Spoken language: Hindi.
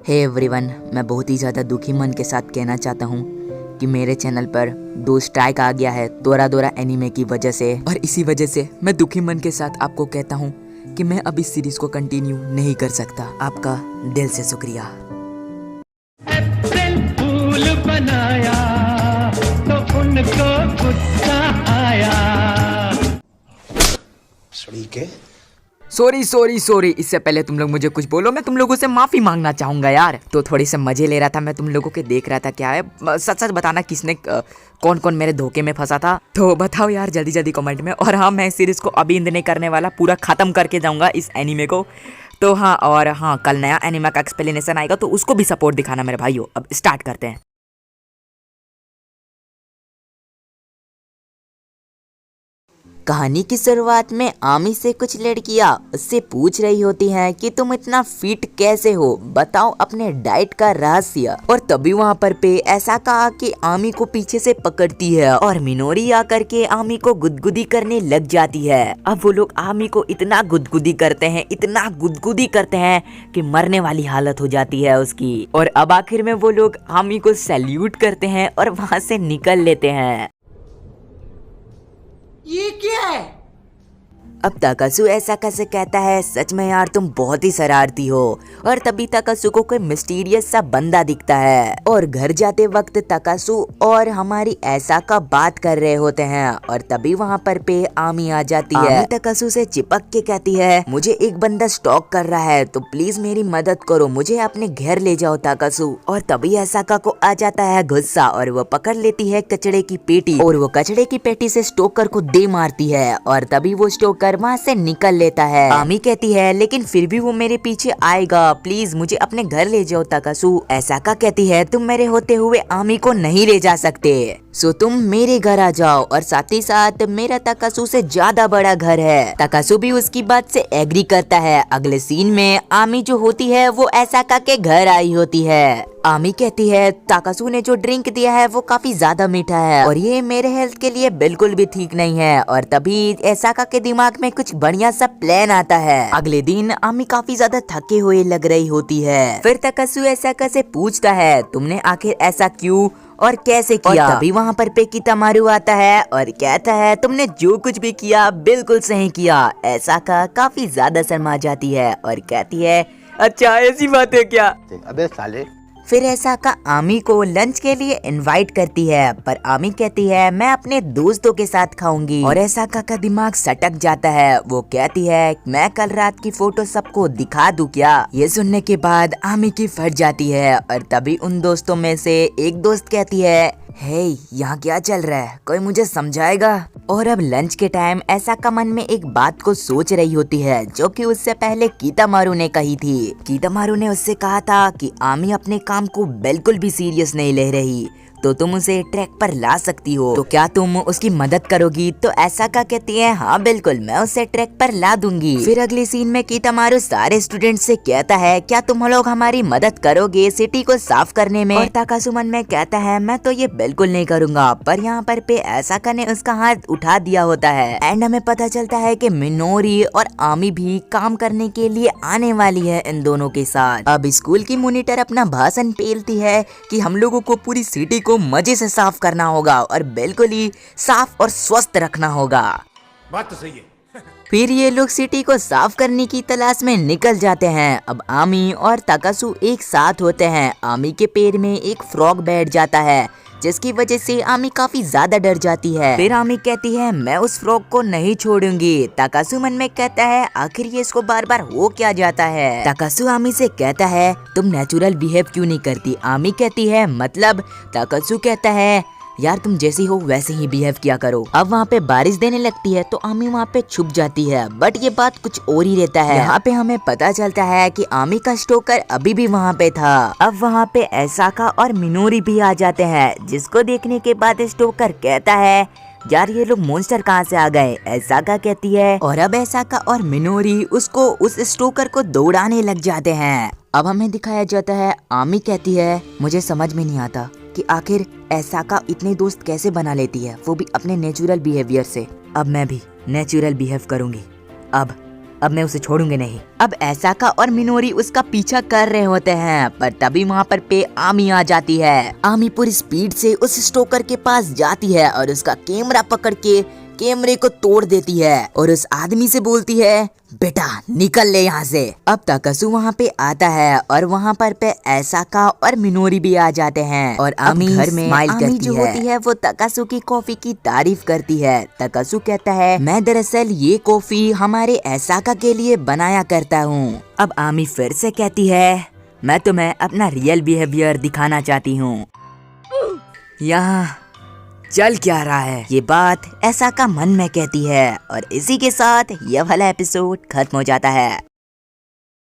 हे एवरीवन, मैं बहुत ही ज़्यादा दुखी मन के साथ कहना चाहता हूँ कि मेरे चैनल पर 2 स्ट्राइक आ गया है दोरा दोरा एनीमे की वजह से। और इसी वजह से मैं दुखी मन के साथ आपको कहता हूँ कि मैं अब इस सीरीज को कंटिन्यू नहीं कर सकता। आपका दिल से शुक्रिया। अप्रैल फूल बनाया तो उनको गुस्सा आया। सॉरी। इससे पहले तुम लोग मुझे कुछ बोलो, मैं तुम लोगों से माफी मांगना चाहूंगा यार। तो थोड़ी से मजे ले रहा था मैं, तुम लोगों के देख रहा था क्या है। सच सच बताना किसने कौन कौन मेरे धोखे में फंसा था, तो बताओ यार जल्दी जल्दी कमेंट में। और हाँ, मैं इस सीरीज को अभी इंद नहीं करने वाला, पूरा खत्म करके जाऊंगा इस एनीमे को। तो हाँ, और हाँ, कल नया एनीमे का एक्सप्लेनेशन आएगा तो उसको भी सपोर्ट दिखाना मेरे भाइयों। अब स्टार्ट करते हैं। कहानी की शुरुआत में आमी से कुछ लड़कियां उससे पूछ रही होती हैं कि तुम इतना फिट कैसे हो, बताओ अपने डाइट का रहस्य। और तभी वहां पर पे ऐसा कहा कि आमी को पीछे से पकड़ती है और मिनोरी आकर के आमी को गुदगुदी करने लग जाती है। अब वो लोग आमी को इतना गुदगुदी करते हैं कि मरने वाली हालत हो जाती है उसकी। और अब आखिर में वो लोग आमी को सैल्यूट करते हैं और वहाँ से निकल लेते हैं। ये क्या है? अब ताकासु ऐसा कैसे कहता है, सच में यार तुम बहुत ही शरारती हो। और तभी ताकासु को कोई मिस्टीरियस सा बंदा दिखता है और घर जाते वक्त ताकासु और हमारी ऐसा का बात कर रहे होते हैं। और तभी वहाँ पर पे आमी आ जाती है। आमी ताकासु से चिपक के कहती है, मुझे एक बंदा स्टॉक कर रहा है तो प्लीज मेरी मदद करो, मुझे अपने घर ले जाओ ताकासु। और तभी ऐसा को आ जाता है गुस्सा और वो पकड़ लेती है कचड़े की पेटी और वो कचड़े की पेटी से स्टोकर को दे मारती है। और तभी वो स्टोकर वहाँ से निकल लेता है। आमी कहती है लेकिन फिर भी वो मेरे पीछे आएगा, प्लीज मुझे अपने घर ले जाओ ताकासु। ऐसा का कहती है, तुम मेरे होते हुए आमी को नहीं ले जा सकते, सो तुम मेरे घर आ जाओ। और साथ ही साथ मेरा ताकासु से ज्यादा बड़ा घर है। ताकासु भी उसकी बात से एग्री करता है। अगले सीन में आमी जो होती है वो ऐसा के घर आई होती है। आमी कहती है ताकासु ने जो ड्रिंक दिया है वो काफी ज्यादा मीठा है और ये मेरे हेल्थ के लिए बिल्कुल भी ठीक नहीं है। और तभी ऐसा के दिमाग में कुछ बढ़िया सा प्लान आता है। अगले दिन आमी काफी ज्यादा थके हुए लग रही होती है। फिर ताकासु ऐसा से पूछता है, तुमने आखिर ऐसा क्यों और कैसे किया। और तभी वहाँ पर पे कितामारू आता है और कहता है, तुमने जो कुछ भी किया बिल्कुल सही किया। ऐसा का काफी ज्यादा शर्मा जाती है और कहती है, अच्छा ऐसी बात है क्या। अबे साले। फिर ऐसा का आमी को लंच के लिए इनवाइट करती है, पर आमी कहती है मैं अपने दोस्तों के साथ खाऊंगी। और ऐसा का दिमाग सटक जाता है। वो कहती है मैं कल रात की फोटो सबको दिखा दूं क्या। ये सुनने के बाद आमी की फट जाती है। और तभी उन दोस्तों में से एक दोस्त कहती है, हे यहाँ क्या चल रहा है, कोई मुझे समझाएगा। और अब लंच के टाइम ऐसा का मन में एक बात को सोच रही होती है जो कि उससे पहले कितामारू ने कही थी। कितामारू ने उससे कहा था कि आमी अपने काम को बिल्कुल भी सीरियस नहीं ले रही, तो तुम उसे ट्रैक पर ला सकती हो, तो क्या तुम उसकी मदद करोगी। तो ऐसा का कहती है, हाँ बिल्कुल मैं उसे ट्रैक पर ला दूंगी। फिर अगले सीन में कितामारू सारे स्टूडेंट से कहता है, क्या तुम लोग हमारी मदद करोगे सिटी को साफ करने में। और ताकासु मन में कहता है, मैं तो ये बिल्कुल नहीं करूंगा। पर यहाँ पर पे ऐसा का ने उसका हाथ उठा दिया होता है। एंड हमें पता चलता है कि मिनोरी और आमी भी काम करने के लिए आने वाली है इन दोनों के साथ। अब स्कूल की मॉनिटर अपना भाषण पेलती है कि हम लोगों को पूरी सिटी को मजे से साफ करना होगा और बिल्कुल ही साफ और स्वस्थ रखना होगा। बात तो सही है। फिर ये लोग सिटी को साफ करने की तलाश में निकल जाते हैं। अब आमी और ताकासु एक साथ होते हैं। आमी के पैर में एक फ्रॉग बैठ जाता है जिसकी वजह से आमी काफी ज्यादा डर जाती है। फिर आमी कहती है, मैं उस फ्रॉग को नहीं छोड़ूंगी। ताकासु मन में कहता है, आखिर ये इसको बार बार हो क्या जाता है। ताकासु आमी से कहता है, तुम नेचुरल बिहेव क्यों नहीं करती। आमी कहती है, मतलब। ताकासु कहता है, यार तुम जैसी हो वैसे ही बिहेव किया करो। अब वहाँ पे बारिश देने लगती है तो आमी वहाँ पे छुप जाती है, बट ये बात कुछ और ही रहता है। यहाँ पे हमें पता चलता है कि आमी का स्टोकर अभी भी वहाँ पे था। अब वहाँ पे ऐसाका और मिनोरी भी आ जाते हैं, जिसको देखने के बाद स्टोकर कहता है, यार ये लोग मॉन्स्टर कहाँ से आ गए। ऐसाका कहती है। और अब ऐसाका और मिनोरी उसको उस स्टोकर को दौड़ाने लग जाते हैं। अब हमें दिखाया जाता है, आमी कहती है, मुझे समझ में नहीं आता कि आखिर ऐसाका इतने दोस्त कैसे बना लेती है, वो भी अपने नेचुरल बिहेवियर से। अब मैं भी नेचुरल बिहेव करूंगी। अब अब मैं उसे छोड़ूंगी नहीं। अब ऐसाका और मिनोरी उसका पीछा कर रहे होते हैं, पर तभी वहाँ पर पे आमी आ जाती है। आमी पूरी स्पीड से उस स्टोकर के पास जाती है और उसका कैमरा पकड़ के कैमरे को तोड़ देती है और उस आदमी से बोलती है, बेटा निकल ले यहाँ से। अब ताकासु वहाँ पे आता है और वहाँ पर पे ऐसाका और मिनोरी भी आ जाते हैं और आमी घर में आमी जो होती है वो ताकासु की कॉफी की तारीफ करती है। ताकासु कहता है, मैं दरअसल ये कॉफी हमारे ऐसाका के लिए बनाया करता हूँ। अब आमी फिर से कहती है, मैं तुम्हें अपना रियल बिहेवियर दिखाना चाहती हूँ। यहाँ चल क्या रहा है? ये बात ऐसाका मन में कहती है और इसी के साथ यह वाला एपिसोड खत्म हो जाता है।